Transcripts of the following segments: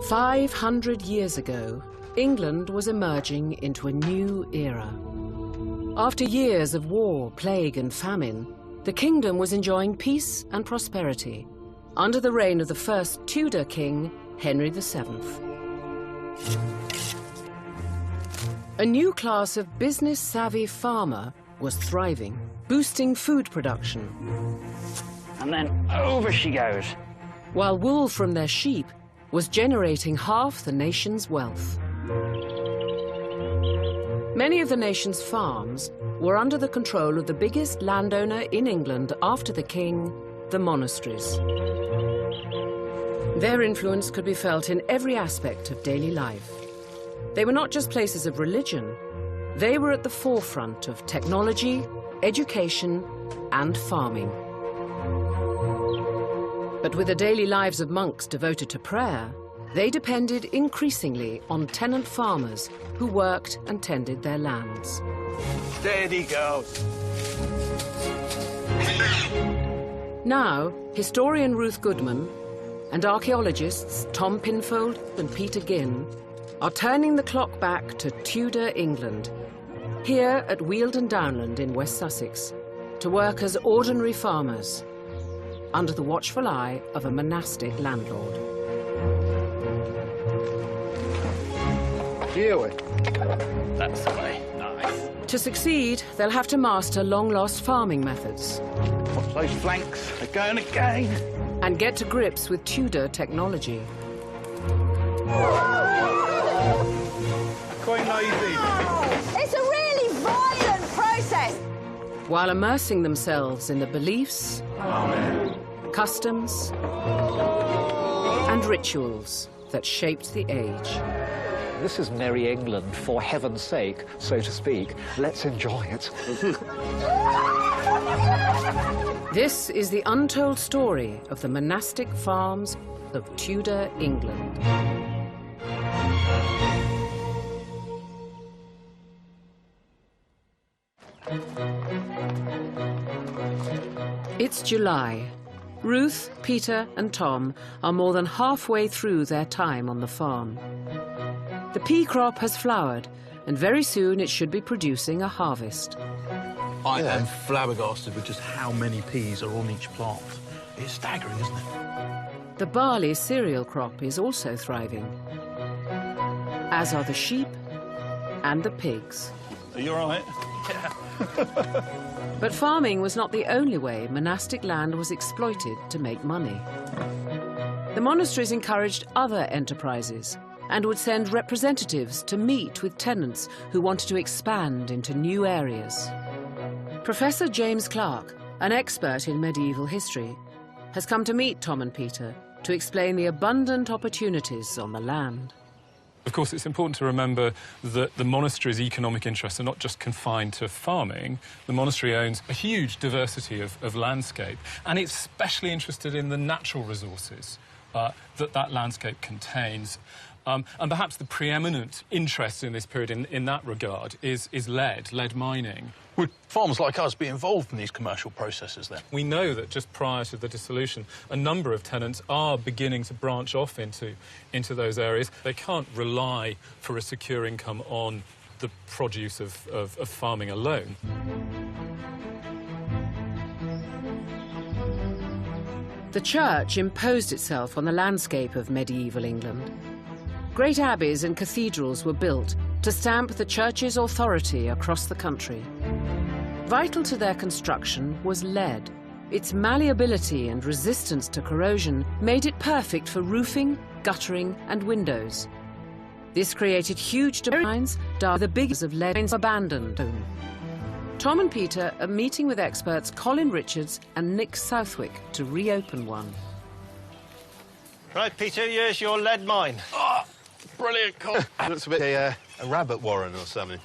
500 years ago, England was emerging into a new era. After years of war, plague and famine, the kingdom was enjoying peace and prosperity under the reign of the first Tudor king, Henry VII. A new class of business-savvy farmer was thriving, boosting food production. And then over she goes. While wool from their sheep was generating half the nation's wealth. Many of the nation's farms were under the control of the biggest landowner in England after the king, the monasteries. Their influence could be felt in every aspect of daily life. They were not just places of religion, they were at the forefront of technology, education, and farming. But with the daily lives of monks devoted to prayer, they depended increasingly on tenant farmers who worked and tended their lands. Steady goes. Now, historian Ruth Goodman and archaeologists Tom Pinfold and Peter Ginn are turning the clock back to Tudor England, here at Weald Downland in West Sussex, to work as ordinary farmers, under the watchful eye of a monastic landlord. Here we. That's the way. Nice. To succeed, they'll have to master long-lost farming methods. Watch those flanks. They're going again. And get to grips with Tudor technology. Quite lazy. It's a really violent process. While immersing themselves in the beliefs, customs, and rituals that shaped the age. This is merry England, for heaven's sake, so to speak. Let's enjoy it. This is the untold story of the monastic farms of Tudor England. It's July. Ruth, Peter and Tom are more than halfway through their time on the farm. The pea crop has flowered, and very soon it should be producing a harvest. I am flabbergasted with just how many peas are on each plant. It's staggering, isn't it? The barley cereal crop is also thriving, as are the sheep and the pigs. Are you all right? But farming was not the only way monastic land was exploited to make money. The monasteries encouraged other enterprises and would send representatives to meet with tenants who wanted to expand into new areas. Professor James Clark, an expert in medieval history, has come to meet Tom and Peter to explain the abundant opportunities on the land. Of course, it's important to remember that the monastery's economic interests are not just confined to farming. The monastery owns a huge diversity of landscape, and it's especially interested in the natural resources that landscape contains. And perhaps the preeminent interest in this period in that regard is lead mining. Would farmers like us be involved in these commercial processes then? We know that just prior to the dissolution, a number of tenants are beginning to branch off into those areas. They can't rely for a secure income on the produce of farming alone. The church imposed itself on the landscape of medieval England. Great abbeys and cathedrals were built to stamp the church's authority across the country. Vital to their construction was lead. Its malleability and resistance to corrosion made it perfect for roofing, guttering, and windows. This created huge designs, the biggest of lead mines abandoned. Tom and Peter are meeting with experts Colin Richards and Nick Southwick to reopen one. Right, Peter, here's your lead mine. Oh, brilliant, Colin. Looks a bit a rabbit warren or something.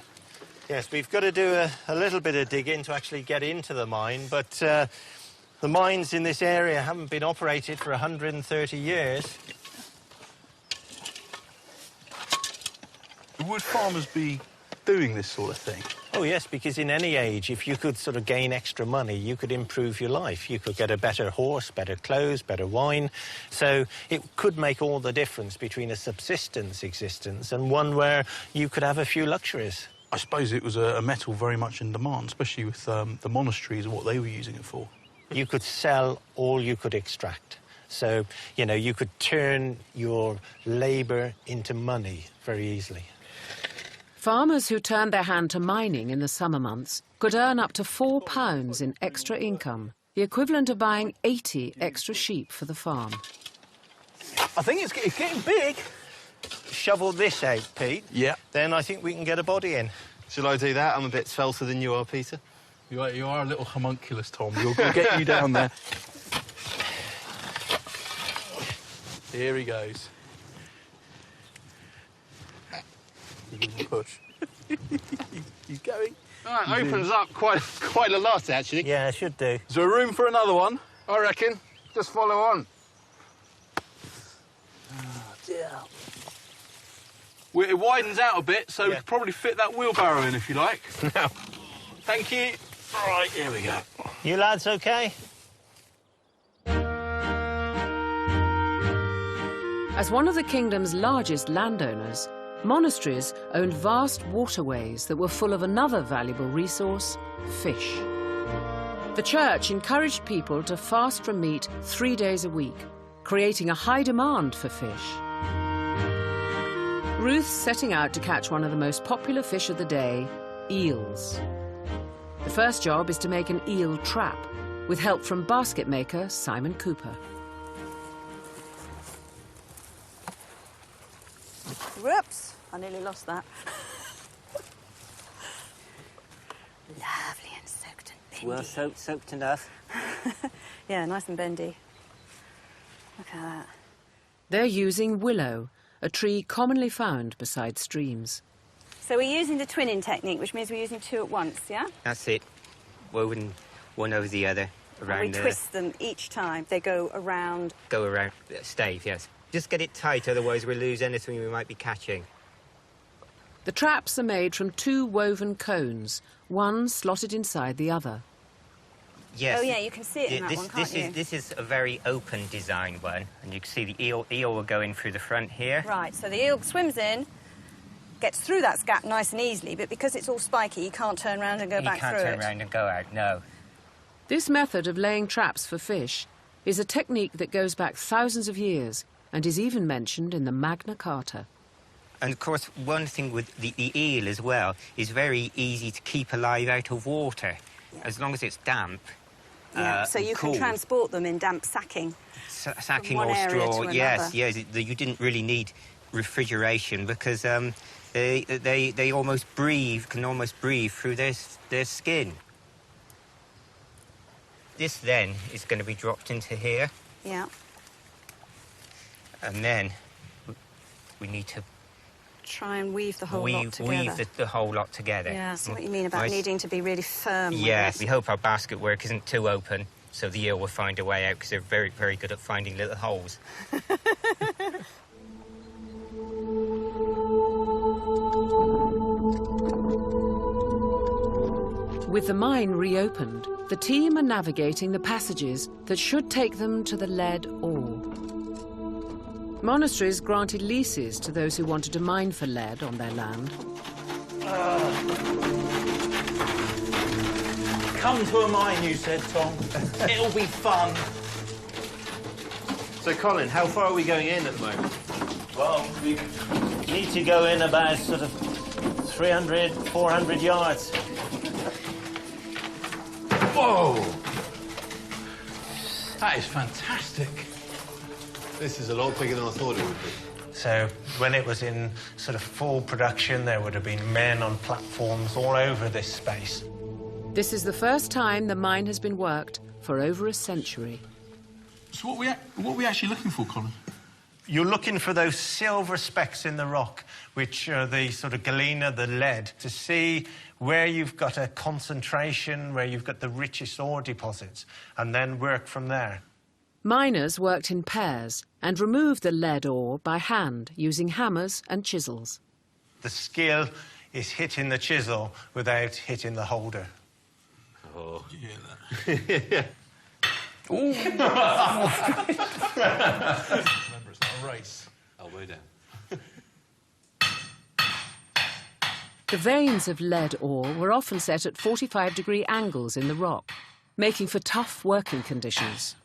Yes, we've got to do a little bit of digging to actually get into the mine, but the mines in this area haven't been operated for 130 years. Would farmers be doing this sort of thing? Oh, yes, because in any age, if you could sort of gain extra money, you could improve your life. You could get a better horse, better clothes, better wine. So it could make all the difference between a subsistence existence and one where you could have a few luxuries. I suppose it was a metal very much in demand, especially with the monasteries and what they were using it for. You could sell all you could extract. So, you know, you could turn your labour into money very easily. Farmers who turned their hand to mining in the summer months could earn up to £4 in extra income, the equivalent of buying 80 extra sheep for the farm. I think it's getting big. Shovel this out, Pete. Yeah. Then I think we can get a body in. Shall I do that? I'm a bit svelter than you are, Peter. You are a little homunculus, Tom. We'll get you down there. Here he goes. Push. He's going. Right, opens up quite a lot, actually. Yeah, it should do. Is there room for another one? I reckon. Just follow on. Oh, dear. It widens out a bit, so we could probably fit that wheelbarrow in, if you like. No. Thank you. All right, here we go. You lads okay? As one of the kingdom's largest landowners, monasteries owned vast waterways that were full of another valuable resource, fish. The church encouraged people to fast from meat 3 days a week, creating a high demand for fish. Ruth's setting out to catch one of the most popular fish of the day, eels. The first job is to make an eel trap, with help from basket maker Simon Cooper. Whoops, I nearly lost that. Lovely and soaked and bendy. Well, soaked enough. Yeah, nice and bendy. Look at that. They're using willow, a tree commonly found beside streams. So we're using the twinning technique, which means we're using two at once, yeah? That's it. Woven one over the other around. And we twist them each time. They go around. Go around. Stave, yes. Just get it tight, otherwise we'll lose anything we might be catching. The traps are made from 2 woven cones, one slotted inside the other. Yes. Oh, yeah, you can see it in that one, can't you? This is a very open design one, and you can see the eel will go in through the front here. Right, so the eel swims in, gets through that gap nice and easily, but because it's all spiky, you can't turn around and go back through it. You can't turn around and go out, no. This method of laying traps for fish is a technique that goes back thousands of years and is even mentioned in the Magna Carta. And, of course, one thing with the eel as well is very easy to keep alive out of water, as long as it's damp. Yeah, so you cool. can transport them in damp sacking. Sacking from one or area straw, to yes, another. yes. You didn't really need refrigeration because they almost breathe, can almost breathe through their skin. This then is going to be dropped into here. Yeah. And then we need to Try and weave the whole lot together. Weave the whole lot together. Yeah, I see what you mean about needing to be really firm. Yes, we hope our basket work isn't too open, so the eel will find a way out, because they're very, very good at finding little holes. With the mine reopened, the team are navigating the passages that should take them to the lead ore. Monasteries granted leases to those who wanted to mine for lead on their land. Come to a mine, you said, Tom. It'll be fun. So, Colin, how far are we going in at the moment? Well, we need to go in about sort of 300, 400 yards. Whoa! That is fantastic. This is a lot bigger than I thought it would be. So when it was in sort of full production, there would have been men on platforms all over this space. This is the first time the mine has been worked for over a century. So what are we actually looking for, Colin? You're looking for those silver specks in the rock, which are the sort of galena, the lead, to see where you've got a concentration, where you've got the richest ore deposits, and then work from there. Miners worked in pairs and removed the lead ore by hand using hammers and chisels. The skill is hitting the chisel without hitting the holder. Oh. Did you hear that? Yeah. Ooh. Remember, it's not a race. Elbow down. The veins of lead ore were often set at 45-degree angles in the rock, making for tough working conditions.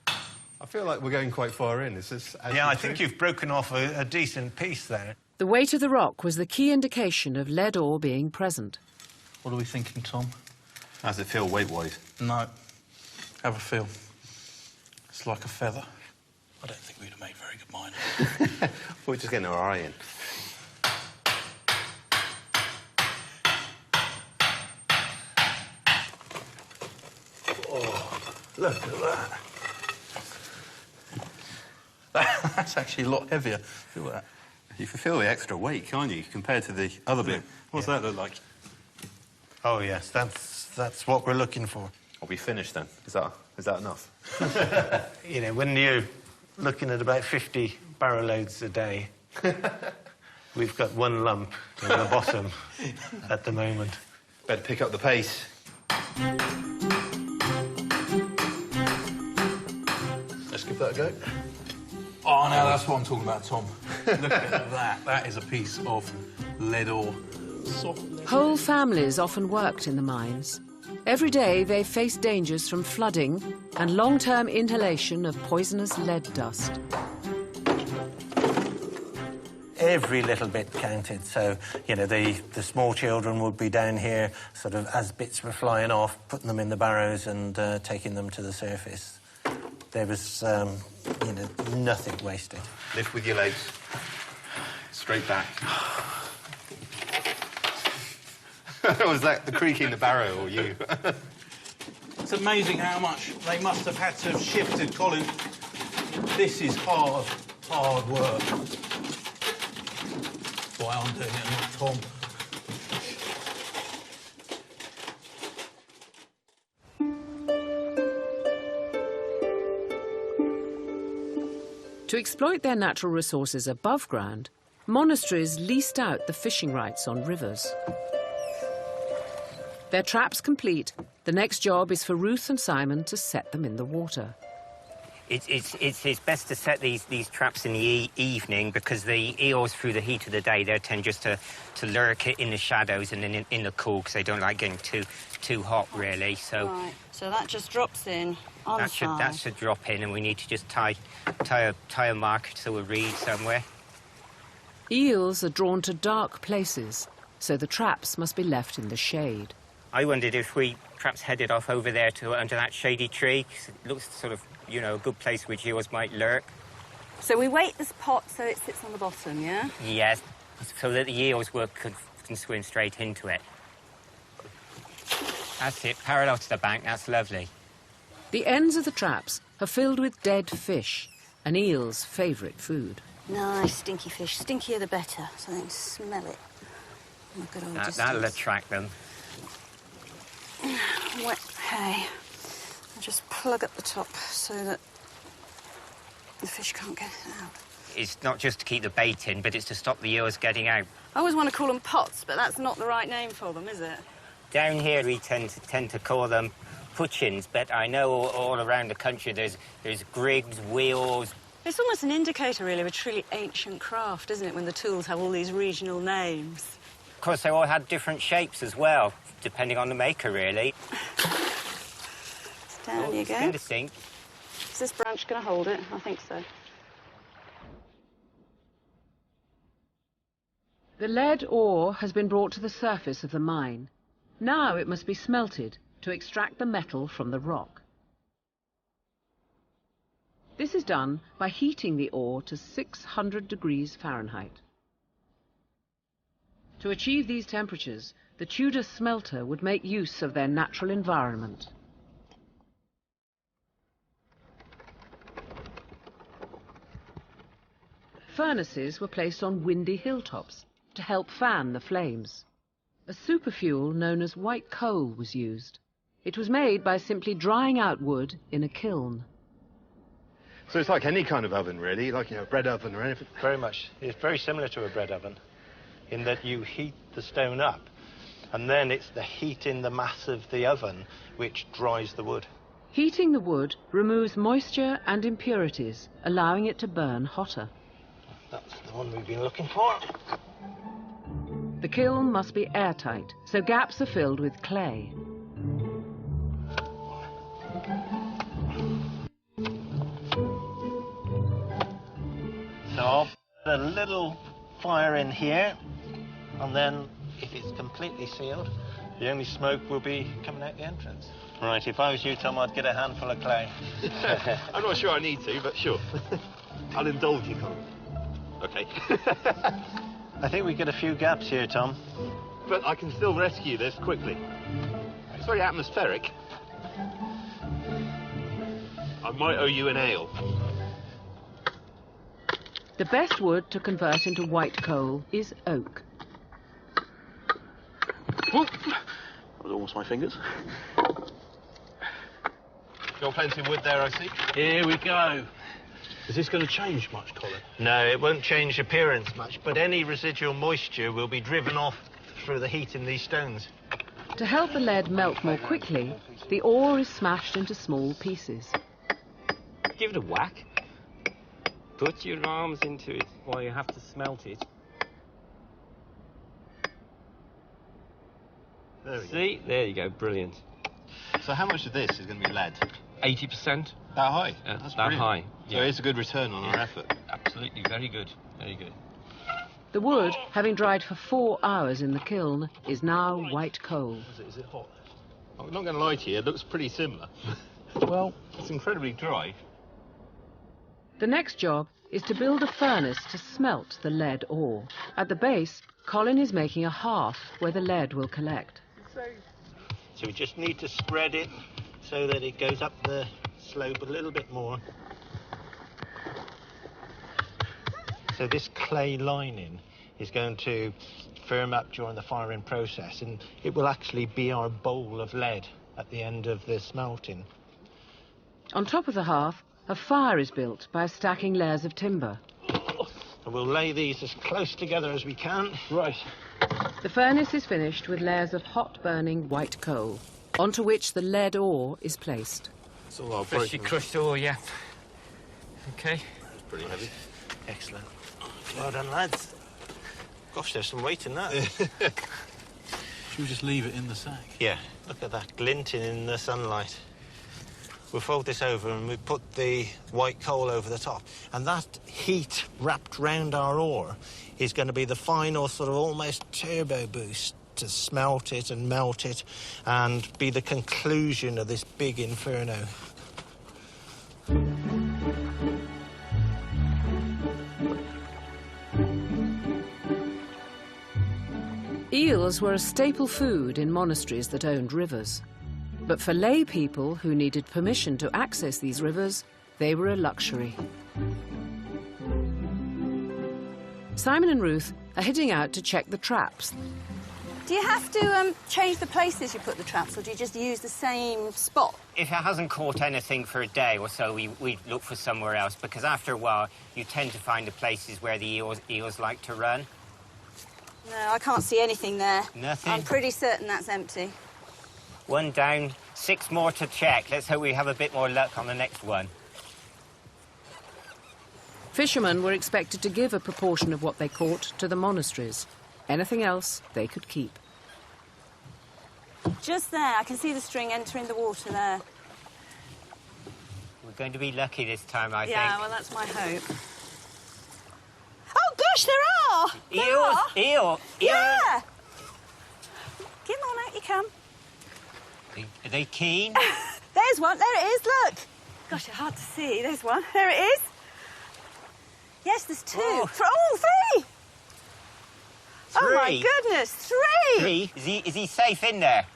I feel like we're going quite far in. Is this? Yeah, I think you've broken off a decent piece there. The weight of the rock was the key indication of lead ore being present. What are we thinking, Tom? How does it feel weight-wise? No. Have a feel. It's like a feather. I don't think we'd have made very good miners. We're just getting our eye in. Oh, look at that. That's actually a lot heavier. Feel that? You can feel the extra weight, can't you, compared to the other bit? What's that look like? Oh, yes, that's what we're looking for. Are we finished then? Is that enough? You know, when you're looking at about 50 barrow loads a day, we've got one lump in the bottom at the moment. Better pick up the pace. Let's give that a go. Oh, now that's what I'm talking about, Tom. Look at that. That is a piece of lead ore. Soft lead. Whole families often worked in the mines. Every day they faced dangers from flooding and long-term inhalation of poisonous lead dust. Every little bit counted, so, you know, the small children would be down here, sort of, as bits were flying off, putting them in the barrows and taking them to the surface. There was, you know, nothing wasted. Lift with your legs. Straight back. Was that the creak in the barrow or you? It's amazing how much they must have had to have shifted, Colin. This is hard work. That's why I'm doing it, not Tom. To exploit their natural resources above ground, monasteries leased out the fishing rights on rivers. Their traps complete, the next job is for Ruth and Simon to set them in the water. It's best to set these traps in the evening because the eels, through the heat of the day, they tend just to lurk in the shadows and in the cool because they don't like getting too hot, really. So Right, so that just drops in on the side. that should drop in, and we need to just tie a mark to a reed somewhere. Eels are drawn to dark places, so the traps must be left in the shade. I wondered if we perhaps headed off over there to under that shady tree, 'cause it looks sort of, you know, a good place which eels might lurk. So we weight this pot so it sits on the bottom, yeah? Yes, so that the eels can swim straight into it. That's it, parallel to the bank, that's lovely. The ends of the traps are filled with dead fish, an eel's favourite food. Nice stinky fish. Stinkier the better, so they can smell it. Oh, good old That'll attract them. Wet hay. I'll just plug up the top so that the fish can't get it out. It's not just to keep the bait in, but it's to stop the eels getting out. I always want to call them pots, but that's not the right name for them, is it? Down here we tend to call them putchins, but I know all around the country there's grigs, wheels. It's almost an indicator, really, of a truly ancient craft, isn't it, when the tools have all these regional names? Of course, they all had different shapes as well, depending on the maker, really. Down you It's go. in the sink. Is this branch going to hold it? I think so. The lead ore has been brought to the surface of the mine. Now it must be smelted to extract the metal from the rock. This is done by heating the ore to 600 degrees Fahrenheit. To achieve these temperatures, the Tudor smelter would make use of their natural environment. Furnaces were placed on windy hilltops to help fan the flames. A superfuel known as white coal was used. It was made by simply drying out wood in a kiln. So it's like any kind of oven, really, like, you know, a bread oven or anything. Very much. It's very similar to a bread oven in that you heat the stone up And then it's the heat in the mass of the oven which dries the wood. Heating the wood removes moisture and impurities, allowing it to burn hotter. That's the one we've been looking for. The kiln must be airtight, so gaps are filled with clay. So I'll put a little fire in here, and then if it's completely sealed, the only smoke will be coming out the entrance. Right, if I was you, Tom, I'd get a handful of clay. I'm not sure I need to, but sure. I'll indulge you, Colin. OK. I think we get a few gaps here, Tom. But I can still rescue this quickly. It's very atmospheric. I might owe you an ale. The best wood to convert into white coal is oak. Oh, that was almost my fingers. Got plenty of wood there, I see. Here we go. Is this going to change much, Colin? No, it won't change appearance much, but any residual moisture will be driven off through the heat in these stones. To help the lead melt more quickly, the ore is smashed into small pieces. Give it a whack. Put your arms into it while you have to smelt it. There we See? There you go, brilliant. So how much of this is going to be lead? 80%. That high? That's that brilliant. high. So Yeah. it's a good return on our effort. Absolutely, very good, very good. The wood, having dried for 4 hours in the kiln, is now white coal. Is it hot? I'm not going to lie to you, it looks pretty similar. Well, it's incredibly dry. The next job is to build a furnace to smelt the lead ore. At the base, Colin is making a hearth where the lead will collect. So we just need to spread it so that it goes up the slope a little bit more. So this clay lining is going to firm up during the firing process, and it will actually be our bowl of lead at the end of the smelting. On top of the hearth, a fire is built by stacking layers of timber. And we'll lay these as close together as we can. Right. The furnace is finished with layers of hot-burning white coal, onto which the lead ore is placed. It's all our Freshly crushed ore, yeah. OK. It's pretty heavy. Excellent. Well done, lads. Gosh, there's some weight in that. Should we just leave it in the sack? Yeah, look at that glinting in the sunlight. We'll fold this over and we put the white coal over the top. And that heat wrapped round our ore is going to be the final sort of almost turbo boost to smelt it and melt it and be the conclusion of this big inferno. Eels were a staple food in monasteries that owned rivers. But for lay people who needed permission to access these rivers, they were a luxury. Simon and Ruth are heading out to check the traps. Do you have to change the places you put the traps, or do you just use the same spot? If it hasn't caught anything for a day or so, we look for somewhere else, because after a while, you tend to find the places where the eels like to run. No, I can't see anything there. Nothing? I'm pretty certain that's empty. One down, 6 more to check. Let's hope we have a bit more luck on the next one. Fishermen were expected to give a proportion of what they caught to the monasteries. Anything else they could keep. Just there, I can see the string entering the water there. We're going to be lucky this time, I Yeah, think. well, that's my hope. Oh, gosh, there are! There Eels! are. Eel! Yeah! Come on, out you come. Are they keen? There's one. There it is, look. Gosh, it's hard to see. There's one. There it is. Yes, there's 2. Oh. 3! Oh, my Three? goodness, 3! 3? Is he safe in there?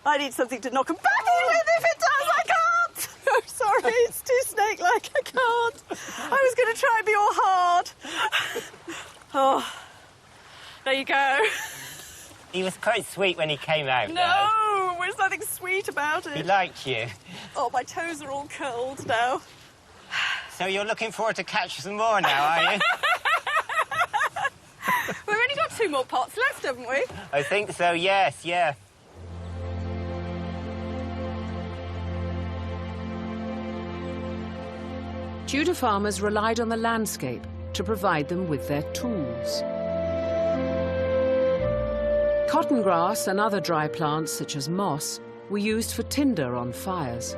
I need something to knock him back in with. If it does, I can't. I'm sorry, it's too snake-like. I can't. I was going to try and be all hard. Oh, there you go. He was quite sweet when he came out, though. No, there's nothing sweet about He it. liked you. Oh, my toes are all curled now. So you're looking forward to catch some more now, are you? We've only got 2 few more pots left, haven't we? I think so, yes, yeah. Tudor farmers relied on the landscape to provide them with their tools. Cotton grass and other dry plants, such as moss, were used for tinder on fires.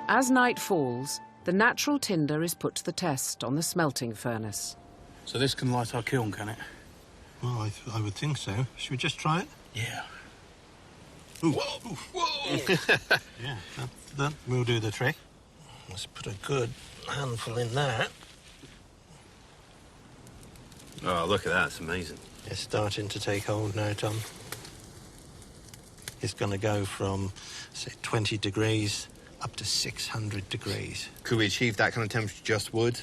As night falls, the natural tinder is put to the test on the smelting furnace. So this can light our kiln, can it? Well, I would think so. Should we just try it? Yeah. Ooh. Whoa! Whoa! Yeah, that will do the trick. Let's put a good handful in there. Oh, look at that, it's amazing. It's starting to take hold now, Tom. It's going to go from, say, 20 degrees up to 600 degrees. Could we achieve that kind of temperature just wood?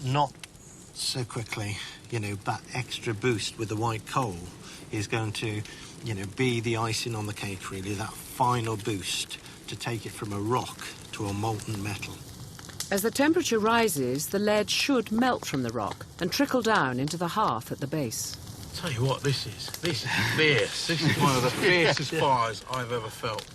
Not so quickly. You know, that extra boost with the white coal is going to, you know, be the icing on the cake, really, that final boost to take it from a rock to a molten metal. As the temperature rises, the lead should melt from the rock and trickle down into the hearth at the base. Tell you what, this is fierce. This is one of the fiercest fires I've ever felt.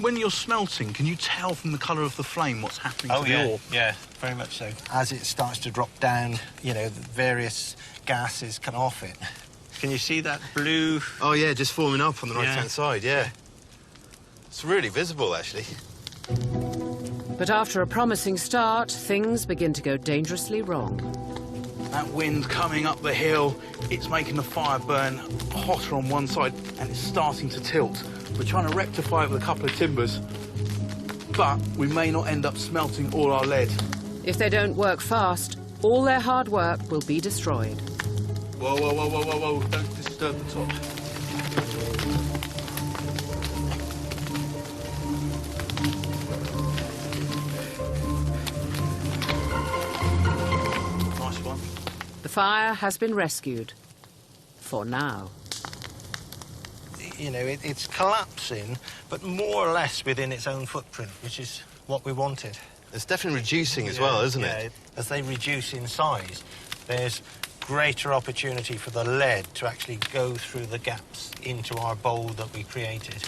When you're smelting, can you tell from the colour of the flame what's happening to the ore? Yeah, very much so. As it starts to drop down, you know, the various gases come off it. Can you see that blue? Oh, yeah, just forming up on the right-hand side, yeah. It's really visible, actually. But after a promising start, things begin to go dangerously wrong. That wind coming up the hill, it's making the fire burn hotter on one side and it's starting to tilt. We're trying to rectify it with a couple of timbers, but we may not end up smelting all our lead. If they don't work fast, all their hard work will be destroyed. Whoa, whoa, whoa, whoa, whoa, whoa, don't disturb the top. Nice one. The fire has been rescued. For now. You know, it's collapsing, but more or less within its own footprint, which is what we wanted. It's definitely reducing as well, isn't it? As they reduce in size, there's greater opportunity for the lead to actually go through the gaps into our bowl that we created.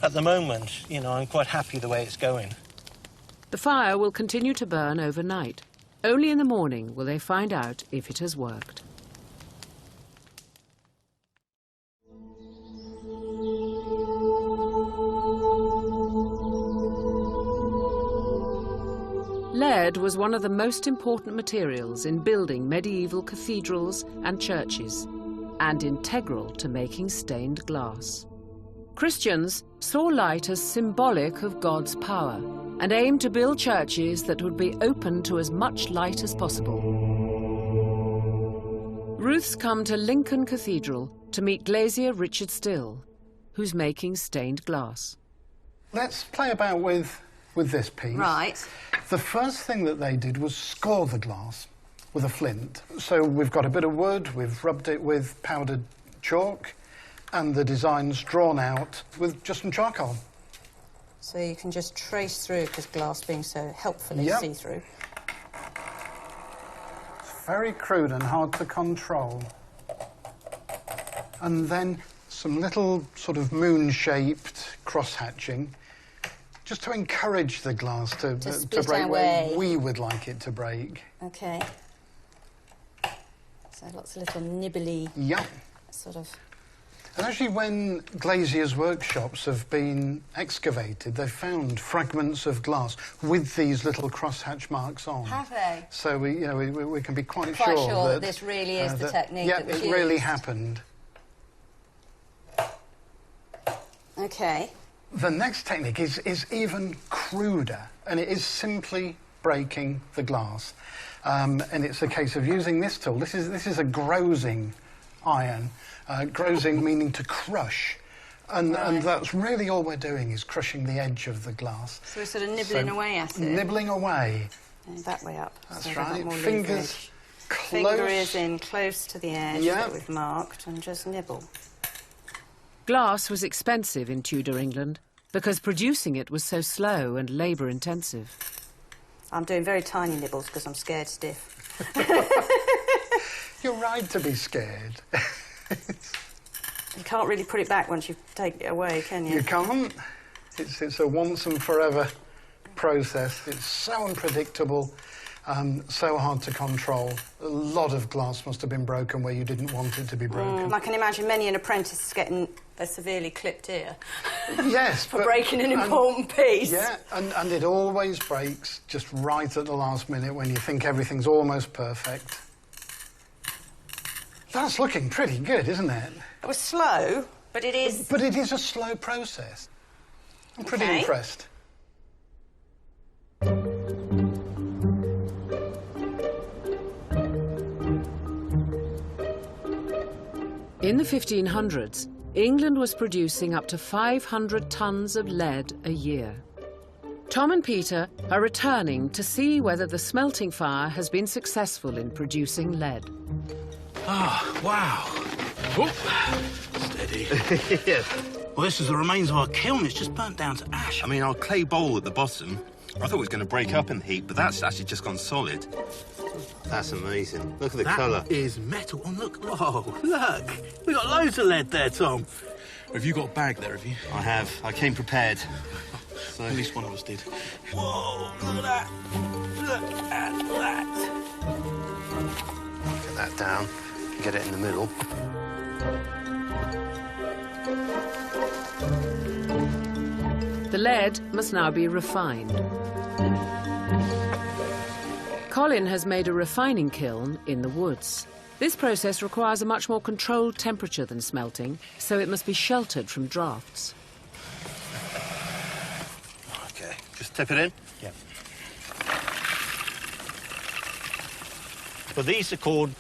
At the moment, you know, I'm quite happy the way it's going. The fire will continue to burn overnight. Only in the morning will they find out if it has worked. Lead was one of the most important materials in building medieval cathedrals and churches, and integral to making stained glass. Christians saw light as symbolic of God's power and aimed to build churches that would be open to as much light as possible. Ruth's come to Lincoln Cathedral to meet glazier Richard Still, who's making stained glass. Let's play about with this piece. Right. The first thing that they did was score the glass with a flint. So we've got a bit of wood, we've rubbed it with powdered chalk, and the design's drawn out with just some charcoal. So you can just trace through, because glass being so helpfully see-through. Very crude and hard to control. And then some little sort of moon-shaped cross-hatching, just to encourage the glass to break where we would like it to break. OK. So lots of little nibbly... sort of... And actually, when glaziers' workshops have been excavated, they've found fragments of glass with these little crosshatch marks on. Have they? So we can be quite sure that this really is the technique that was used. Yeah, it really happened. OK. The next technique is even cruder, and it is simply breaking the glass. And it's a case of using this tool. This is a grozing iron. Grozing meaning to crush. And that's really all we're doing, is crushing the edge of the glass. So we're sort of nibbling away at it? Nibbling away. And that way up. That's so right. More Fingers close. Finger is in close to the edge that we've marked, and just nibble. Glass was expensive in Tudor England because producing it was so slow and labour-intensive. I'm doing very tiny nibbles because I'm scared stiff. You're right to be scared. You can't really put it back once you've taken it away, can you? You can't. It's a once and forever process. It's so unpredictable, so hard to control. A lot of glass must have been broken where you didn't want it to be broken. I can imagine many an apprentice is getting a severely clipped ear. Yes. For breaking an important piece. Yeah, and it always breaks just right at the last minute when you think everything's almost perfect. That's looking pretty good, isn't it? It was slow, but it is... But it is a slow process. I'm pretty impressed. In the 1500s, England was producing up to 500 tons of lead a year. Tom and Peter are returning to see whether the smelting fire has been successful in producing lead. Ah, wow. Whoop. Steady. Yeah. Well, this is the remains of our kiln. It's just burnt down to ash. I mean, our clay bowl at the bottom, I thought it was going to break up in the heat, but that's actually just gone solid. That's amazing. Look at the colour. That is metal. Oh, look. Whoa, look. We got loads of lead there, Tom. Have you got a bag there, have you? I have. I came prepared. So... At least one of us did. Whoa, look at that. Look at that. Get that down. Get it in the middle. The lead must now be refined. Colin has made a refining kiln in the woods. This process requires a much more controlled temperature than smelting, so it must be sheltered from drafts. OK, just tip it in? Yeah. Well, these are called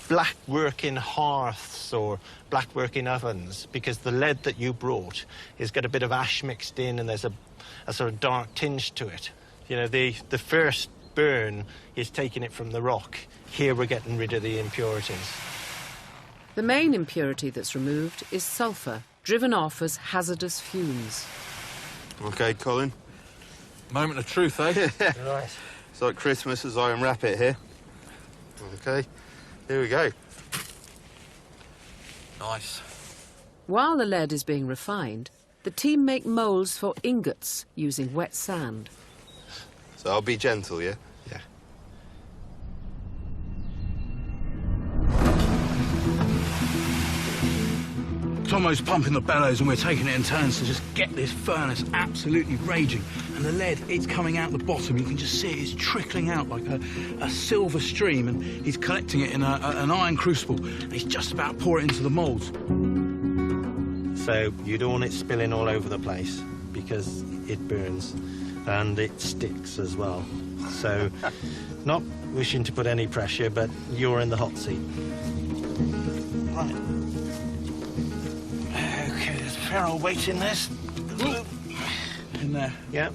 black working hearths or black working ovens because the lead that you brought has got a bit of ash mixed in and there's a sort of dark tinge to it. You know, the first burn is taking it from the rock. Here we're getting rid of the impurities. The main impurity that's removed is sulphur, driven off as hazardous fumes. OK, Colin. Moment of truth, eh? Right. It's like Christmas as I unwrap it here. OK, here we go. Nice. While the lead is being refined, the team make moulds for ingots using wet sand. So I'll be gentle, yeah? Yeah. Tomo's pumping the bellows and we're taking it in turns to just get this furnace absolutely raging. And the lead, it's coming out the bottom. You can just see it. It's trickling out like a silver stream, and he's collecting it in an iron crucible. And he's just about to pour it into the moulds. So you don't want it spilling all over the place because it burns and it sticks as well. So not wishing to put any pressure, but you're in the hot seat. Right. OK, there's a fair old weight in this. In there. Yeah.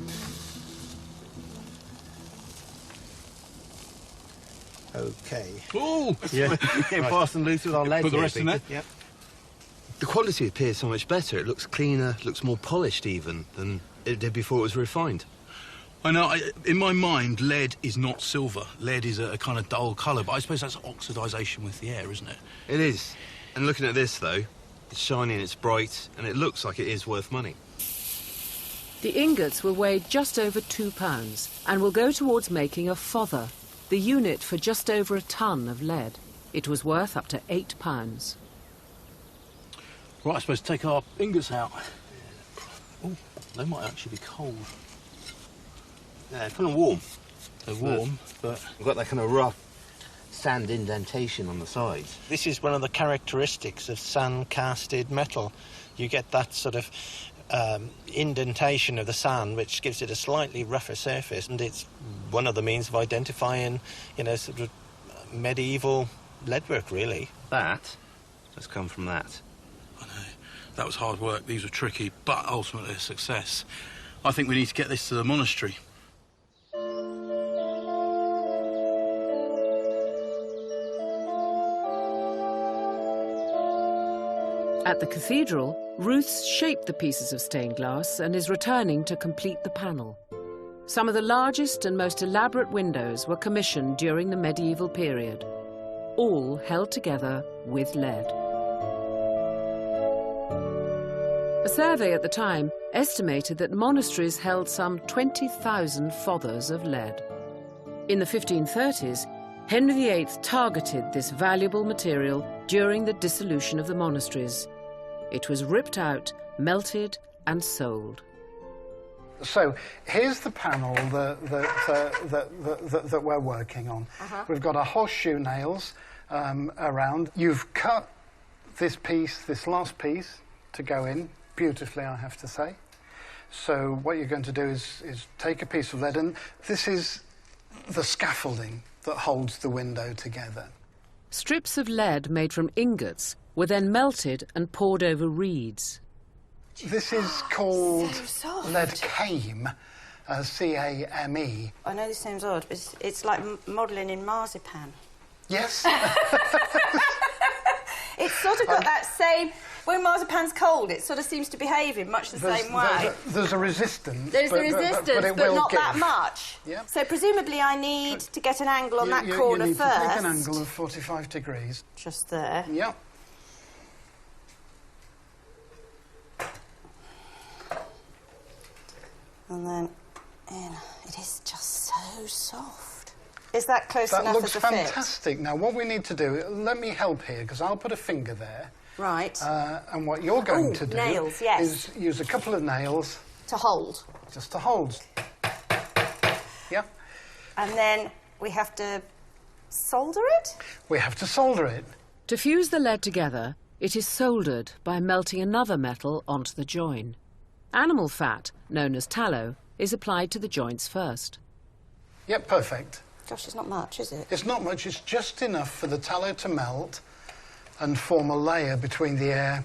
OK. Oh! Yeah. Fast and loose with our lead. Put the rest in there? Yep. The quality appears so much better. It looks cleaner, looks more polished even than it did before it was refined. I know, in my mind, lead is not silver. Lead is a kind of dull colour, but I suppose that's oxidisation with the air, isn't it? It is. And looking at this, though, it's shiny and it's bright, and it looks like it is worth money. The ingots will weigh just over 2 pounds and will go towards making a fother, the unit for just over a ton of lead. It was worth up to 8 pounds. Right, I suppose take our ingots out. Oh, they might actually be cold. Yeah, it's kind of warm. They're warm, but... We've got that kind of rough sand indentation on the sides. This is one of the characteristics of sand-casted metal. You get that sort of indentation of the sand, which gives it a slightly rougher surface, and it's one of the means of identifying, you know, sort of medieval leadwork, really. That has come from that. I know. That was hard work. These were tricky, but ultimately a success. I think we need to get this to the monastery. At the cathedral, Ruth's shaped the pieces of stained glass and is returning to complete the panel. Some of the largest and most elaborate windows were commissioned during the medieval period, all held together with lead. A survey at the time estimated that monasteries held some 20,000 fathers of lead. In the 1530s, Henry VIII targeted this valuable material during the dissolution of the monasteries. It was ripped out, melted, and sold. So here's the panel that we're working on. We've got our horseshoe nails around. You've cut this piece, this last piece, to go in beautifully, I have to say. So what you're going to do is take a piece of lead, and this is the scaffolding that holds the window together. Strips of lead made from ingots were then melted and poured over reeds. This is called So lead came, C-A-M-E. I know this sounds odd, but it's like modelling in marzipan. Yes. It's sort of got that same... When marzipan's cold, it sort of seems to behave in much the same way. There's a resistance. There's the resistance, but not give. that much. Yeah. So presumably I need to get an angle on that corner you need first. to take an angle of 45 degrees. Just there. Yeah. And then in. It is just so soft. Is that close enough as a fit? That looks fantastic. Now, what we need to do, let me help here, because I'll put a finger there. Right. And what you're going to do nails, yes. is use a couple of nails. To hold. Just to hold. Yeah. And then we have to solder it? We have to solder it. To fuse the lead together, it is soldered by melting another metal onto the join. Animal fat, known as tallow, is applied to the joints first. Yep, perfect. Gosh, it's not much, is it? It's not much. It's just enough for the tallow to melt and form a layer between the air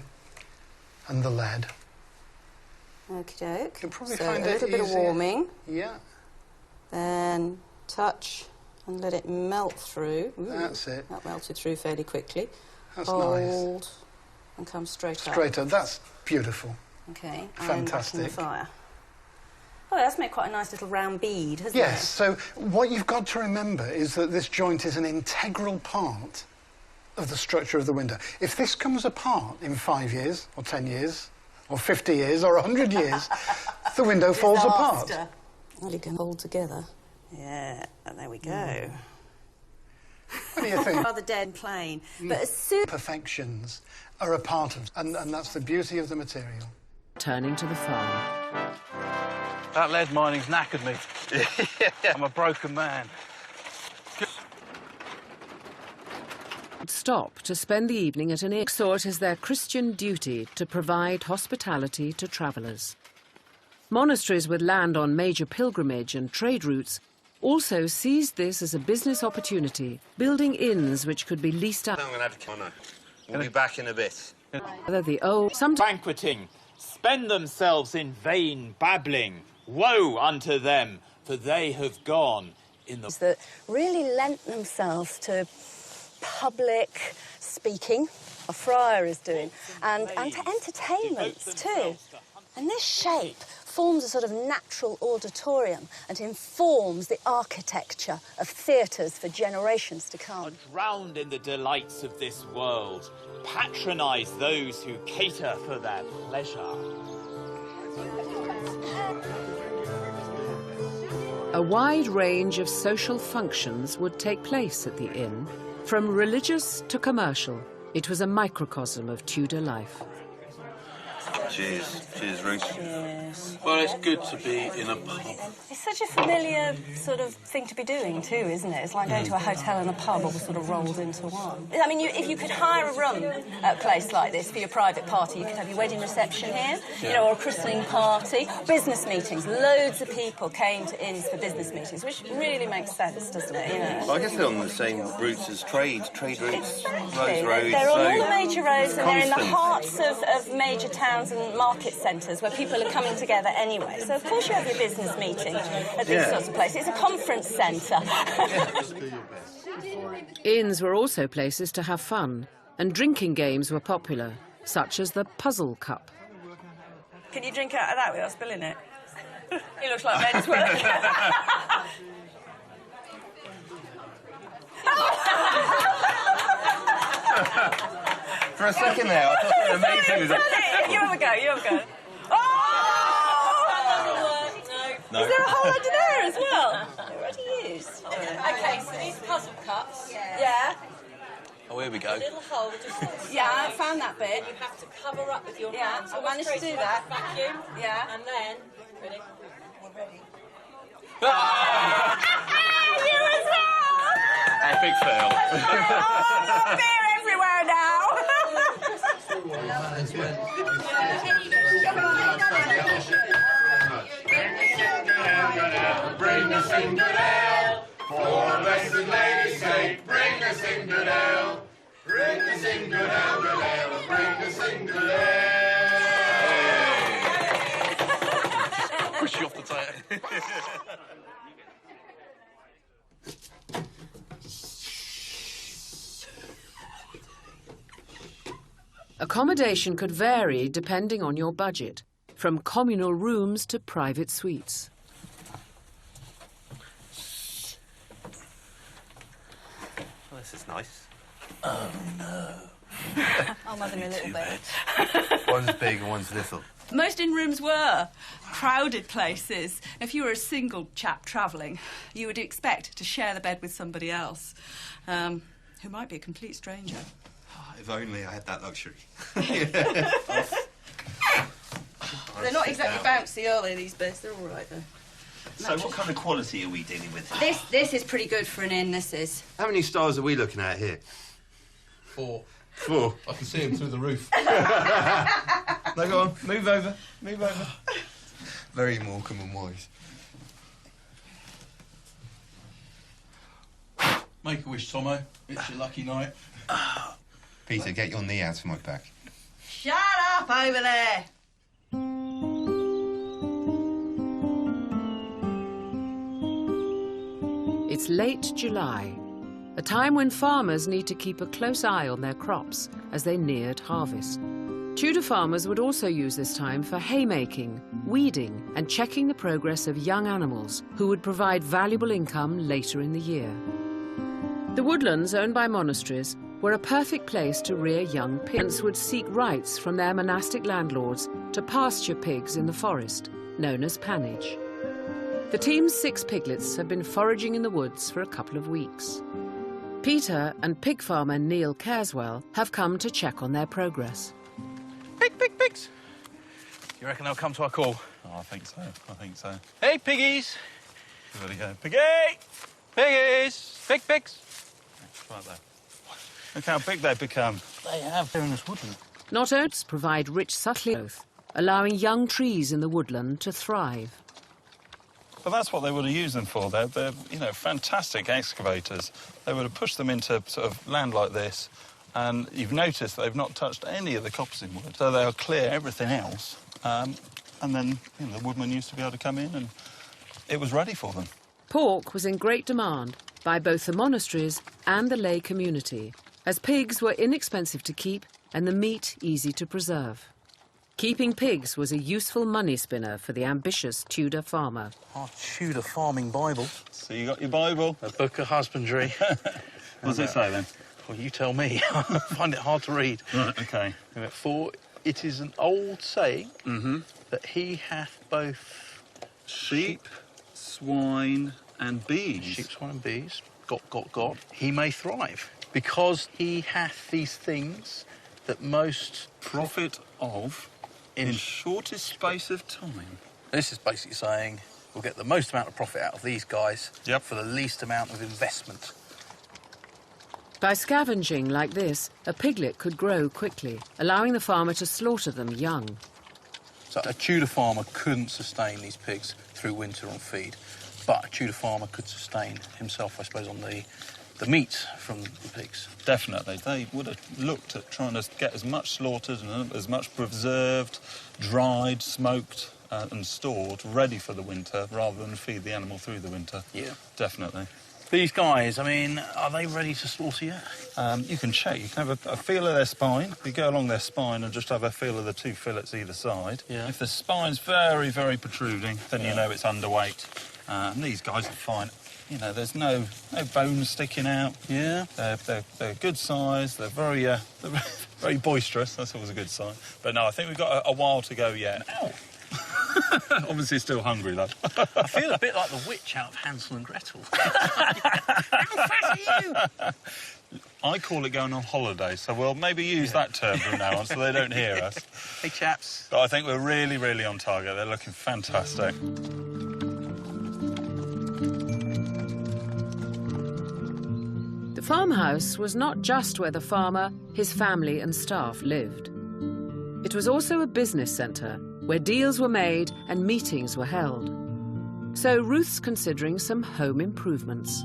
and the lead. Okie doke. You'll probably so find a little bit of warming. Yeah. Then touch and let it melt through. Ooh, that's it. That melted through fairly quickly. That's Hold nice. And come straight up. Straight up. That's beautiful. Okay. Fantastic. And back in the fire. Oh, that's made quite a nice little round bead, hasn't it? Yes. So what you've got to remember is that this joint is an integral part of the structure of the window. If this comes apart in 5 years, or 10 years, or 50 years, or 100 years, the window falls apart. Well, you can hold together. Yeah, and there we go. What do you think? Rather dead and plain, but as soon... Perfections are a part of, and that's the beauty of the material. Turning to the farm. That lead mining's knackered me. I'm a broken man. Stop to spend the evening at an inn, saw it as their Christian duty to provide hospitality to travellers. Monasteries with land on major pilgrimage and trade routes also seized this as a business opportunity, building inns which could be leased out. I'm going to have to come on. We'll be back in a bit. The old, banqueting, spend themselves in vain babbling. Woe unto them, for they have gone in the... That really lent themselves to public speaking, a friar is doing, and to entertainments too. And this shape forms a sort of natural auditorium and informs the architecture of theatres for generations to come. Drowned in the delights of this world, patronise those who cater for their pleasure. A wide range of social functions would take place at the inn. From religious to commercial, it was a microcosm of Tudor life. Cheers. Cheers, Ruth. Cheers. Well, it's good to be in a pub. It's such a familiar sort of thing to be doing too, isn't it? It's like going to a hotel and a pub all sort of rolled into one. I mean, if you could hire a room at a place like this for your private party, you could have your wedding reception here, you know, or a christening party, business meetings. Loads of people came to inns for business meetings, which really makes sense, doesn't it? You know? Well, I guess they're on the same routes as trade routes, Exactly. roads. They're on all the major roads, and they're in the Constant. hearts of major towns and market centres where people are coming together anyway. So, of course, you have your business meeting at these sorts of places. It's a conference centre. Inns were also places to have fun, and drinking games were popular, such as the Puzzle Cup. Can you drink out of that without spilling it? He looks like men's work. For a second there, I thought they were amazing. You have a go, you have a go. Oh! No. Is there a hole under there as well? It already is. Okay, so these puzzle cups. Yeah. Oh, here we go. A little hole just... Yeah, I found that bit. You have to cover up with your hands. I managed to do that. Vacuum. Yeah. And then... Ready? We're ready. You as well! Epic fail. Oh, beer everywhere now! Bring us in good ale, for the blessed lady's sake. Bring us in good ale, bring us in good ale, bring us in good ale. Push you off the table. Accommodation could vary depending on your budget, from communal rooms to private suites. Well, this is nice. Oh, no. I'm having a little bit. One's big and one's little. Most in-rooms were crowded places. If you were a single chap travelling, you would expect to share the bed with somebody else, who might be a complete stranger. If only I had that luxury. They're not exactly bouncy, are they, these beds? They're all right, though. So what kind of quality are we dealing with? This is pretty good for an inn, this is. How many stars are we looking at here? 4. 4. I can see him through the roof. No, go on. Move over. Move over. Very Morecambe and Wise. Make a wish, Tomo. It's your lucky night. Peter, get your knee out of my back. Shut up over there! It's late July, a time when farmers need to keep a close eye on their crops as they neared harvest. Tudor farmers would also use this time for haymaking, weeding, and checking the progress of young animals who would provide valuable income later in the year. The woodlands owned by monasteries were a perfect place to rear young pigs. Parents would seek rights from their monastic landlords to pasture pigs in the forest, known as pannage. The team's 6 piglets have been foraging in the woods for a couple of weeks. Peter and pig farmer Neil Careswell have come to check on their progress. Pigs! You reckon they'll come to our call? Oh, I think so. I think so. Hey, piggies! There we go. Piggy! Piggies! Pigs! Right there. Look how big they've become. They have. They're in this woodland. Not oats provide rich subtle growth, allowing young trees in the woodland to thrive. But that's what they would have used them for. They're you know, fantastic excavators. They would have pushed them into sort of land like this, and you've noticed they've not touched any of the coppice in wood. So they'll clear everything else, and then you know, the woodmen used to be able to come in and it was ready for them. Pork was in great demand by both the monasteries and the lay community, as pigs were inexpensive to keep and the meat easy to preserve. Keeping pigs was a useful money spinner for the ambitious Tudor farmer. Our Tudor farming Bible. So you got your Bible? A book of husbandry. What does it say then? Well, you tell me. I find it hard to read. Right, OK. For it is an old saying that he hath both sheep, swine and bees. Sheep, swine and bees. Got. He may thrive because he hath these things that most profit of in shortest space of time. This is basically saying we'll get the most amount of profit out of these guys for the least amount of investment. By scavenging like this, a piglet could grow quickly, allowing the farmer to slaughter them young. So a Tudor farmer couldn't sustain these pigs through winter on feed, but a Tudor farmer could sustain himself, I suppose, on the meat from the pigs. Definitely. They would have looked at trying to get as much slaughtered and as much preserved, dried, smoked and stored, ready for the winter, rather than feed the animal through the winter. Yeah. Definitely. These guys, I mean, are they ready to slaughter yet? You can check. You can have a feel of their spine. You go along their spine and just have a feel of the 2 fillets either side. Yeah. If the spine's very, very protruding, then you know it's underweight. And these guys are fine. You know, there's no bones sticking out. Yeah. They're good size. They're very boisterous. That's always a good sign. But no, I think we've got a while to go yet. Ow. Obviously still hungry, though. I feel a bit like the witch out of Hansel and Gretel. How fat are you? I call it going on holiday, so we'll maybe use that term from now on so they don't hear us. Hey, chaps. But I think we're really, really on target. They're looking fantastic. The farmhouse was not just where the farmer, his family and staff lived. It was also a business centre where deals were made and meetings were held. So Ruth's considering some home improvements.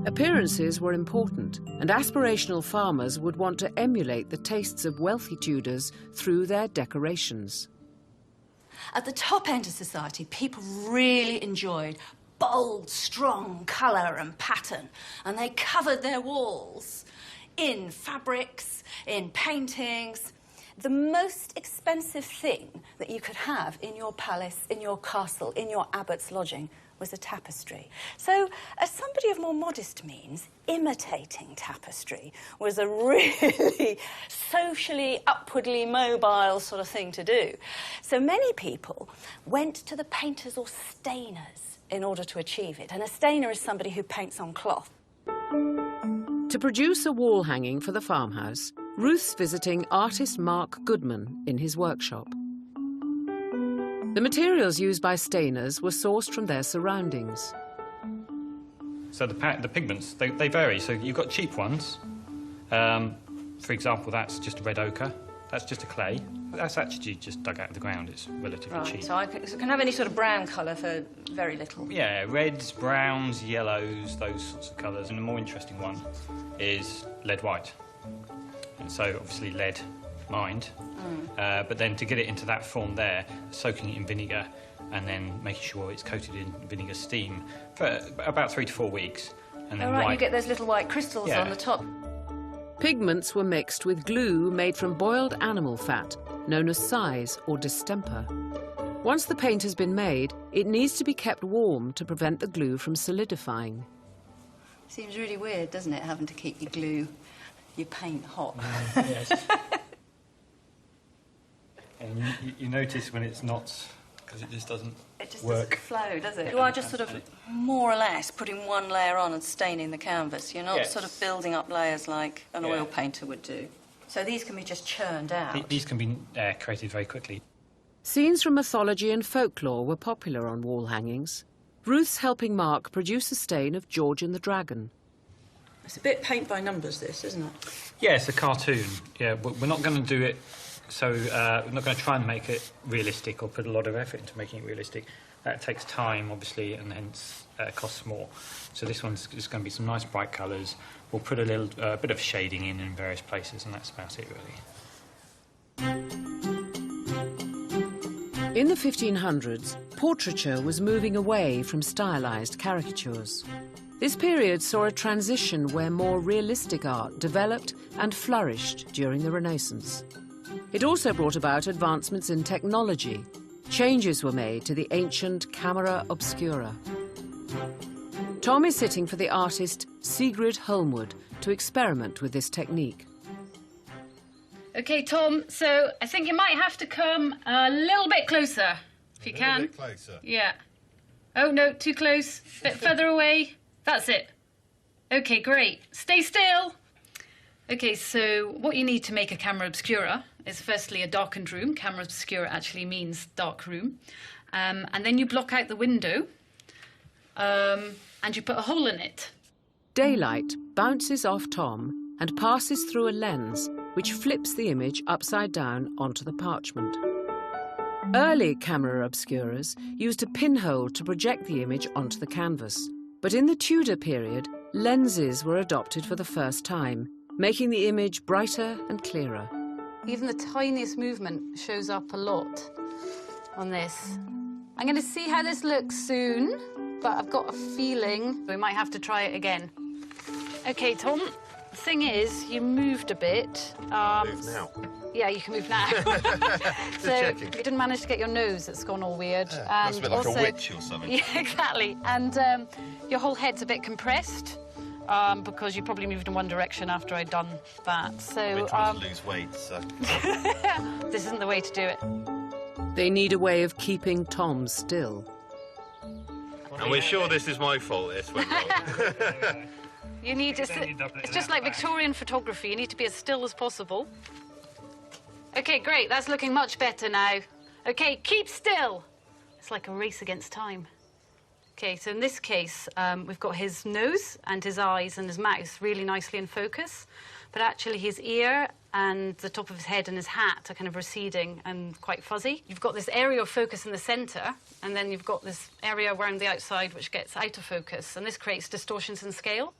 Appearances were important, and aspirational farmers would want to emulate the tastes of wealthy Tudors through their decorations. At the top end of society, people really enjoyed bold, strong colour and pattern, and they covered their walls in fabrics, in paintings. The most expensive thing that you could have in your palace, in your castle, in your abbot's lodging was a tapestry. So, as somebody of more modest means, imitating tapestry was a really socially, upwardly mobile sort of thing to do. So many people went to the painters or stainers in order to achieve it. And a stainer is somebody who paints on cloth. To produce a wall hanging for the farmhouse, Ruth's visiting artist Mark Goodman in his workshop. The materials used by stainers were sourced from their surroundings. So the pigments, they vary. So you've got cheap ones. For example, that's just a red ochre. That's just a clay. That's actually just dug out of the ground. It's relatively cheap. So I can have any sort of brown colour for very little. Yeah, reds, browns, yellows, those sorts of colours. And the more interesting one is lead white. And so obviously lead mined. But then to get it into that form there, soaking it in vinegar and then making sure it's coated in vinegar steam for about 3 to 4 weeks. And then you get those little white crystals on the top. Pigments were mixed with glue made from boiled animal fat, known as size or distemper. Once the paint has been made, it needs to be kept warm to prevent the glue from solidifying. Seems really weird, doesn't it, having to keep your paint hot? Yes. And you notice when it's not, because it just doesn't doesn't flow, does it? You are just sort of more or less putting one layer on and staining the canvas. You're not sort of building up layers like an oil painter would do. So these can be just churned out. These can be created very quickly. Scenes from mythology and folklore were popular on wall hangings. Ruth's helping Mark produce a stain of George and the Dragon. It's a bit paint by numbers, this, isn't it? Yeah, it's a cartoon. Yeah, we're not going to do it, so we're not going to try and make it realistic or put a lot of effort into making it realistic. That takes time, obviously, and hence costs more. So this one's just going to be some nice bright colours. We'll put a little bit of shading in various places, and that's about it, really. In the 1500s, portraiture was moving away from stylised caricatures. This period saw a transition where more realistic art developed and flourished during the Renaissance. It also brought about advancements in technology. Changes were made to the ancient camera obscura. Tom is sitting for the artist Sigrid Holmwood to experiment with this technique. OK, Tom, so I think you might have to come a little bit closer, if you can. A little bit closer? Yeah. Oh, no, too close. A bit further away. That's it. OK, great. Stay still. OK, so what you need to make a camera obscura is firstly a darkened room. Camera obscura actually means dark room. And then you block out the window and you put a hole in it. Daylight bounces off Tom and passes through a lens which flips the image upside down onto the parchment. Early camera obscuras used a pinhole to project the image onto the canvas. But in the Tudor period, lenses were adopted for the first time, making the image brighter and clearer. Even the tiniest movement shows up a lot on this. I'm going to see how this looks soon. but I've got a feeling we might have to try it again. OK, Tom, the thing is, you moved a bit. Move now. Yeah, you can move now. So you didn't manage to get your nose that's gone all weird. Yeah, must be like a witch or something. Yeah, exactly. And your whole head's a bit compressed because you probably moved in one direction after I'd done that. So I've been trying to lose weight, so... This isn't the way to do it. They need a way of keeping Tom still. And we're sure this is my fault, this went wrong. You need to... It's just like Victorian photography. You need to be as still as possible. OK, great. That's looking much better now. OK, keep still. It's like a race against time. OK, so in this case, we've got his nose and his eyes and his mouth really nicely in focus. But actually his ear and the top of his head and his hat are kind of receding and quite fuzzy. You've got this area of focus in the centre, and then you've got this area around the outside which gets out of focus, and this creates distortions in scale.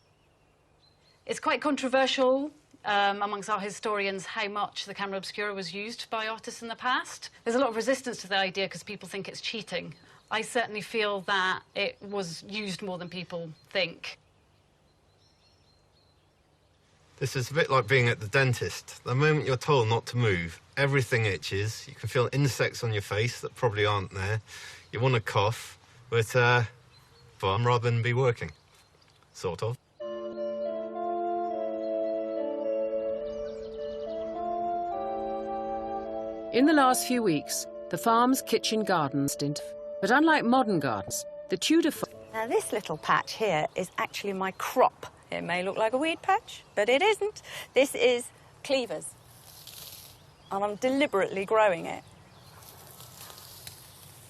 It's quite controversial amongst our historians how much the camera obscura was used by artists in the past. There's a lot of resistance to the idea because people think it's cheating. I certainly feel that it was used more than people think. This is a bit like being at the dentist. The moment you're told not to move, everything itches. You can feel insects on your face that probably aren't there. You want to cough, but fun rather than be working. Sort of. In the last few weeks, the farm's kitchen garden stint. But unlike modern gardens, the Tudor... Now, this little patch here is actually my crop. It may look like a weed patch, but it isn't. This is cleavers, and I'm deliberately growing it.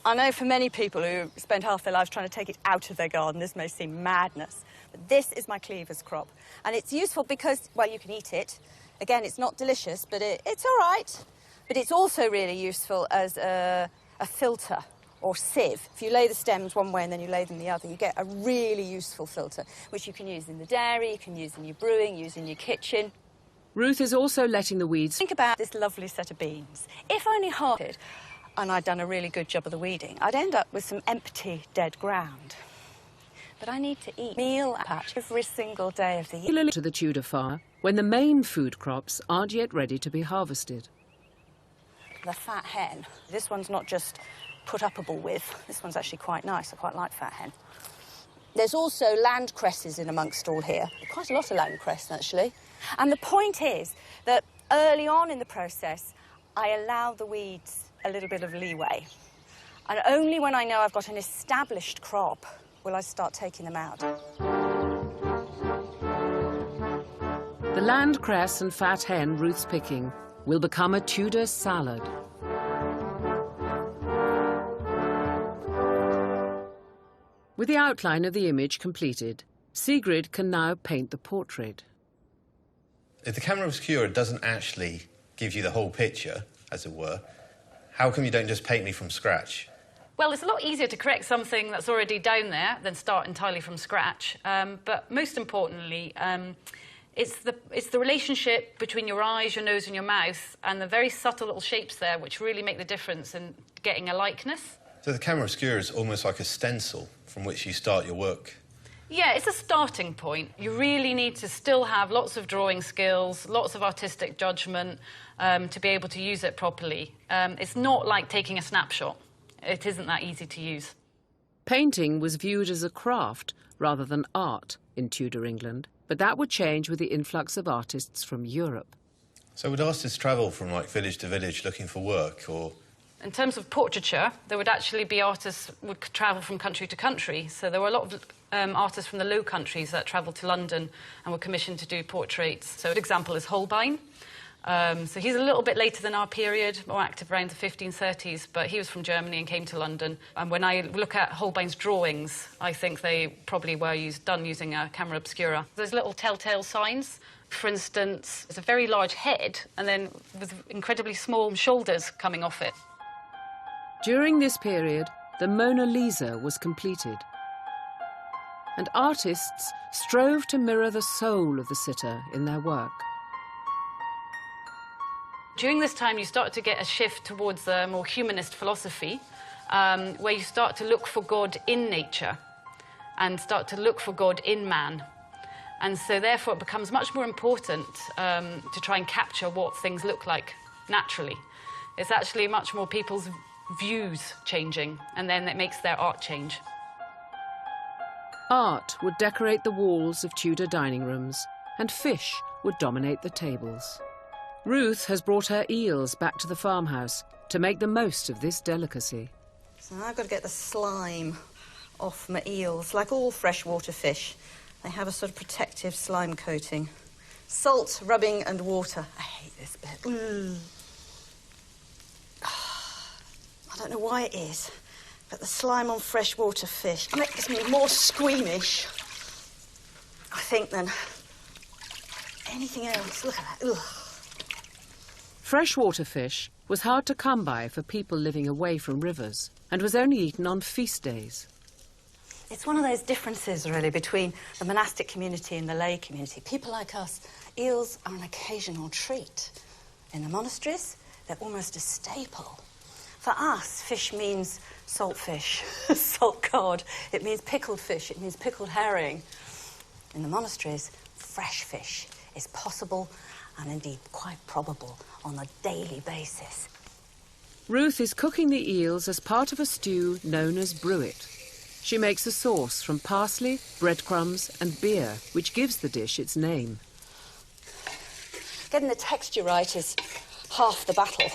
I know for many people who spend half their lives trying to take it out of their garden, this may seem madness, but this is my cleavers crop. And it's useful because, well, you can eat it. Again, it's not delicious, but it's all right. But it's also really useful as a filter or sieve. If you lay the stems one way and then you lay them the other, you get a really useful filter, which you can use in the dairy, you can use in your brewing, use in your kitchen. Ruth is also letting the weeds... Think about this lovely set of beans. If only harvested, and I'd done a really good job of the weeding, I'd end up with some empty, dead ground. But I need to eat meal patch every single day of the year. ...to the Tudor farm, when the main food crops aren't yet ready to be harvested. The fat hen. This one's not just put-upable with. This one's actually quite nice. I quite like fat hen. There's also land cresses in amongst all here. Quite a lot of land cress, actually. And the point is that early on in the process, I allow the weeds a little bit of leeway. And only when I know I've got an established crop will I start taking them out. The land cress and fat hen Ruth's picking will become a Tudor salad. With the outline of the image completed, Sigrid can now paint the portrait. If the camera obscura doesn't actually give you the whole picture, as it were, how come you don't just paint me from scratch? Well, it's a lot easier to correct something that's already down there than start entirely from scratch. But most importantly, it's the relationship between your eyes, your nose and your mouth and the very subtle little shapes there which really make the difference in getting a likeness. So the camera obscura is almost like a stencil from which you start your work. Yeah, it's a starting point. You really need to still have lots of drawing skills, lots of artistic judgment to be able to use it properly. It's not like taking a snapshot. It isn't that easy to use. Painting was viewed as a craft rather than art in Tudor England, but that would change with the influx of artists from Europe. So would artists travel from, like, village to village looking for work, or...? In terms of portraiture, there would actually be artists who would travel from country to country. So there were a lot of artists from the Low Countries that travelled to London and were commissioned to do portraits. So an example is Holbein. So he's a little bit later than our period, more active around the 1530s, but he was from Germany and came to London. And when I look at Holbein's drawings, I think they probably were done using a camera obscura. There's little telltale signs. For instance, there's a very large head and then with incredibly small shoulders coming off it. During this period, the Mona Lisa was completed. And artists strove to mirror the soul of the sitter in their work. During this time, you start to get a shift towards a more humanist philosophy, where you start to look for God in nature. and start to look for God in man. And so therefore it becomes much more important to try and capture what things look like naturally. It's actually much more people's views changing, and then it makes their art change. Art would decorate the walls of Tudor dining rooms, and fish would dominate the tables. Ruth has brought her eels back to the farmhouse to make the most of this delicacy. So I've got to get the slime off my eels. Like all freshwater fish, they have a sort of protective slime coating. Salt, rubbing and water. I hate this bit. Ooh. I don't know why it is, but the slime on freshwater fish makes me more squeamish, I think, than anything else. Look at that. Ugh. Freshwater fish was hard to come by for people living away from rivers and was only eaten on feast days. It's one of those differences, really, between the monastic community and the lay community. People like us, eels are an occasional treat. In the monasteries, they're almost a staple. For us, fish means salt fish, salt cod. It means pickled fish. It means pickled herring. In the monasteries, fresh fish is possible and indeed quite probable on a daily basis. Ruth is cooking the eels as part of a stew known as bruit. She makes a sauce from parsley, breadcrumbs and beer, which gives the dish its name. Getting the texture right is half the battle.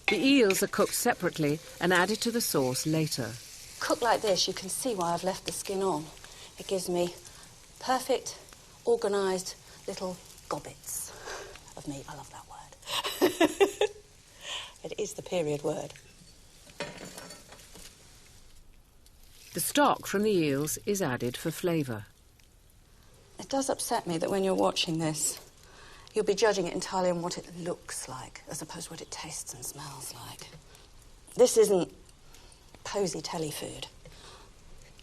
The eels are cooked separately and added to the sauce later. Cooked like this, you can see why I've left the skin on. It gives me perfect, organised little gobbets of meat. I love that word. It is the period word. The stock from the eels is added for flavour. It does upset me that when you're watching this, you'll be judging it entirely on what it looks like, as opposed to what it tastes and smells like. This isn't posy telly food.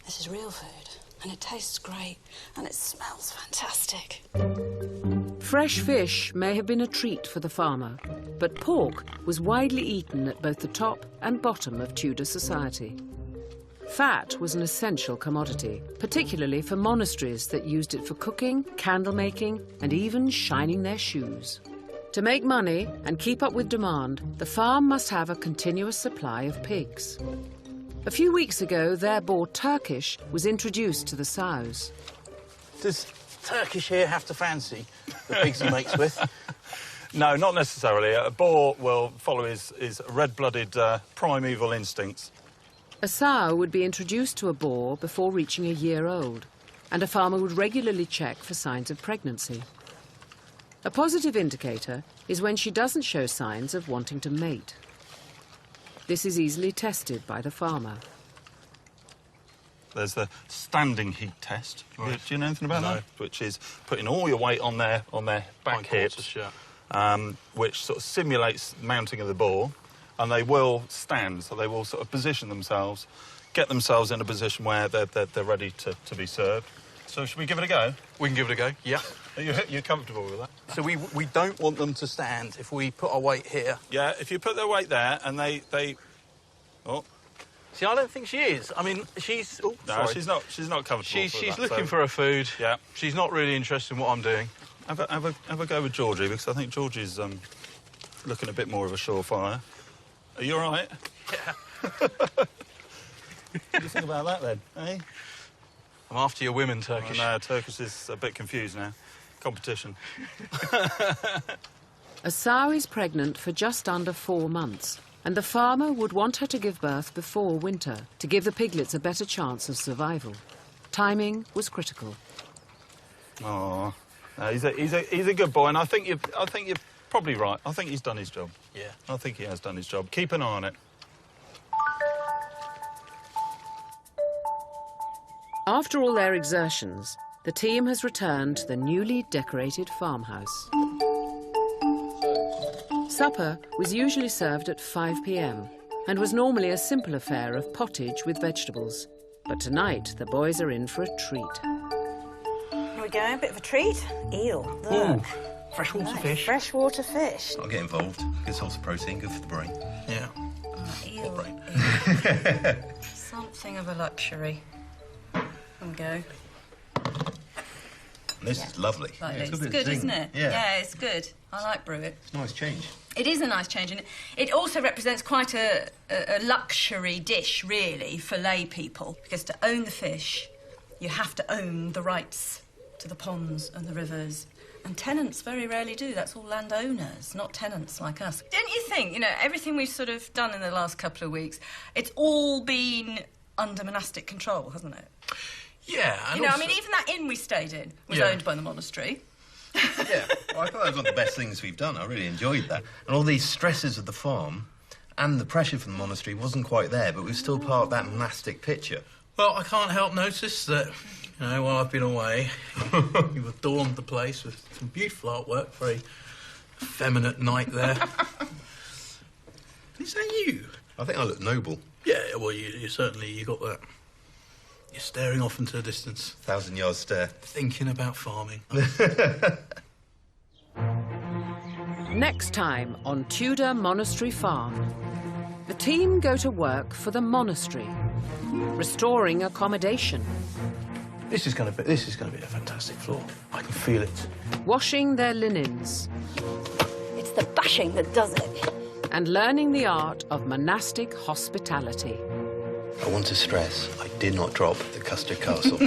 This is real food, and it tastes great, and it smells fantastic. Fresh fish may have been a treat for the farmer, but pork was widely eaten at both the top and bottom of Tudor society. Fat was an essential commodity, particularly for monasteries that used it for cooking, candle making, and even shining their shoes. To make money and keep up with demand, the farm must have a continuous supply of pigs. A few weeks ago, their boar Turkish was introduced to the sows. Does Turkish here have to fancy the pigs he makes with? No, not necessarily. A boar will follow his red-blooded primeval instincts. A sow would be introduced to a boar before reaching a year old, and a farmer would regularly check for signs of pregnancy. A positive indicator is when she doesn't show signs of wanting to mate. This is easily tested by the farmer. There's the standing heat test. Right. Do you know anything about No. that? Which is putting all your weight on their back hips, which sort of simulates mounting of the boar. And they will stand, so they will sort of position themselves, get themselves in a position where they're ready to be served. So should we give it a go? We can give it a go, yeah. You're comfortable with that? So we don't want them to stand if we put our weight here. Yeah, if you put their weight there and they... Oh. See, I don't think she is. I mean, she's... Oh, no, sorry. she's not comfortable She's that, looking so. for her food. Yeah. She's not really interested in what I'm doing. Have a go with Georgie, because I think Georgie's looking a bit more of a surefire. Are you all right? Yeah. What do you think about that, then, eh? I'm after your women, Turkish. Oh, no, Turkish is a bit confused now. Competition. A sow is pregnant for just under 4 months, and the farmer would want her to give birth before winter to give the piglets a better chance of survival. Timing was critical. Oh, no, he's a good boy, and I think you're probably right. I think he's done his job. Yeah. I think he has done his job. Keep an eye on it. After all their exertions, the team has returned to the newly decorated farmhouse. Supper was usually served at 5 p.m. and was normally a simple affair of pottage with vegetables. But tonight, the boys are in for a treat. Here we go, a bit of a treat. Eel, look. Freshwater fish. Freshwater fish. I'll get involved. Good source of protein, good for the brain. Yeah. Eel. Something of a luxury. There we go. This is lovely. Like Yeah, this. got a It's bit of good, zing. isn't it? Yeah. It's good. I like brew it. It's a nice change. It is a nice change, and it also represents quite a luxury dish, really, for lay people. Because to own the fish, you have to own the rights to the ponds and the rivers. And tenants very rarely do. That's all landowners, not tenants like us. Don't you think, everything we've sort of done in the last couple of weeks, it's all been under monastic control, hasn't it? Yeah. And even that inn we stayed in was owned by the monastery. Yeah, well, I thought that was one of the best things we've done. I really enjoyed that. And all these stresses of the farm and the pressure from the monastery wasn't quite there, but we were still part of that monastic picture. Well, I can't help notice that, while I've been away, you've adorned the place with some beautiful artwork, very effeminate knight there. Is that you? I think I look noble. Yeah, well, you certainly, you got that. You're staring off into the distance. 1,000-yard stare. Thinking about farming. Next time on Tudor Monastery Farm, the team go to work for the monastery, restoring accommodation, This is going to be a fantastic floor. I can feel it. washing their linens, It's the bashing that does it. and learning the art of monastic hospitality. I want to stress, I did not drop the custard castle.